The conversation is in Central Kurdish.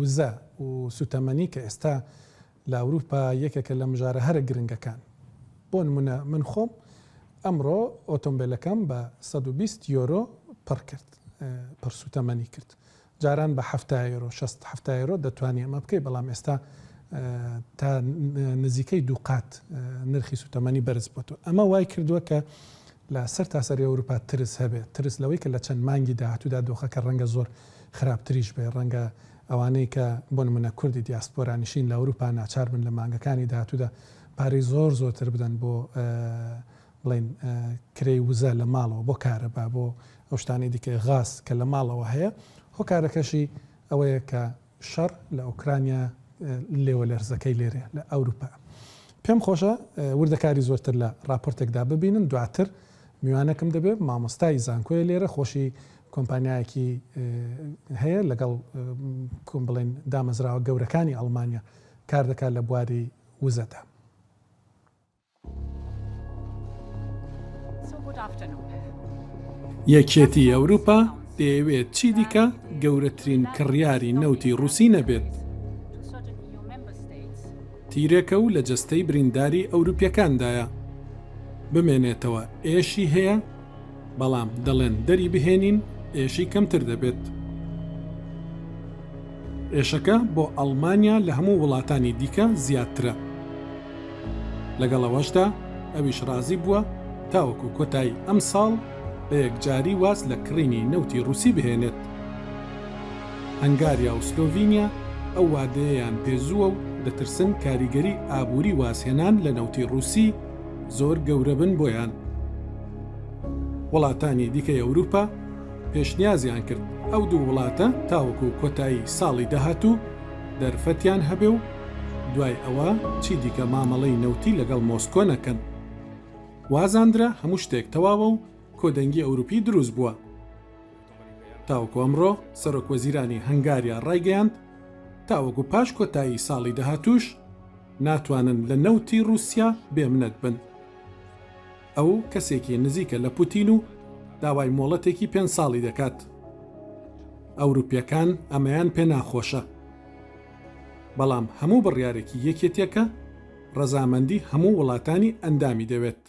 وزە و سوتەمەنی کە ئێستا لە ئەوروپا یەکێکە لە مژارە هەرە گرنگەکان. بۆ نمونە من خۆم ئەمڕۆ ئۆتۆمبیلەکەم بە 120 یۆرۆ پڕ کرد، پڕ سوتەمەنی کرد. جاران بە 70 یۆرۆ 60 یۆرۆ دەتوانێت ئەمە بکەیت، بەڵام ئێستا تا نزیکەی دوو قات نرخی سوتەمەنی بەرز بۆتەوە. ئەمە وای کردووە کە لە سەر تاسەری ئەوروپا ترس هەبێت، ترس لەوەی کە لە چەند مانگی داهاتوودا دۆخەکە ڕەنگە زۆر خراپتریش بێ، ڕەنگە ئەوانەی کە بۆ نمونە کوردی دیاسپۆرانیشین لە ئەوروپا ناچار بن لە مانگەکانی داهاتوودا پارەی زۆرتر بدەن بۆ بڵێن کرێی وزە لە ماڵەوە، بۆ کارەبا، بۆ ئەو شتانی دیکە غاز کە لە ماڵەوە هەیە. هۆکارەکەشی ئەوەیە کە شەڕ لە ئوکرانیا لێوە لەرزەکەی لێرێ لە ئەوروپا. پێم خۆشە وردەکاری زۆرتر لە راپۆرتێکدا ببینن. دواتر میوانەکەم دەبێت مامۆستای زانکۆیە لێرە خۆشی کۆمپانیایەکی هەیە لەگەڵ کۆم بڵێن دامەزراوە گەورەکانی ئەڵمانیا کار دەکات لە بواری وزەدا. یەکێتی ئەوروپا دەیەوێت چی دیکە گەورەترین کڕیاری نەوتی ڕووسی نەبێت. تیرێکە و لە جەستەی برینداری ئەوروپیەکاندایە بمێنێتەوە ئێشی هەیە، بەڵام دەڵێن دەری بهێنین ئێشی کەمتر دەبێت. ئێشەکە بۆ ئەڵمانیا لە هەموو وڵاتانی دیکە زیاترە. لەگەڵەوەشدا ئەویش ڕازی بووە تاوەکو کۆتایی ئەم ساڵ بە یەکجاری واز لە کڕینی نەوتی ڕووسی بهێنێت. هەنگاریا و سلۆڤینیا ئەو وادەیەیان پێزووە و دەترسن کاریگەری ئابووری وازهێنان لە نەوتی ڕووسی زۆر گەورە بن بۆیان. وڵاتانی دیکەی ئەوروپا پێشنیازیان کرد ئەو دوو وڵاتە تاوەکو کۆتایی ساڵی داهاتوو دەرفەتیان هەبێ و دوای ئەوە چی دیکە مامەڵەی نەوتی لەگەڵ مۆسکۆ نەکەن. وازاندرا هەموو شتێک تەواوە و کۆدەنگی ئەوروپی دروست بووە. تاوەکو ئەمڕۆ سەرۆکوەزیرانی هەنگاریا ڕایگەیاند تاوەکو پاش کۆتایی ساڵی داهاتووش ناتوانن لە نەوتی ڕووسیا بێمنەت بن. ئەو کەسێکی نزیکە لە پوتین و داوای مۆڵەتێکی 5 ساڵی دەکات. ئەوروپیەکان ئەمەیان پێ ناخۆشە. بەڵام هەموو بڕیارێکی یەکێتیەکە ڕەزامەندی هەموو وڵاتانی ئەندامی دەوێت.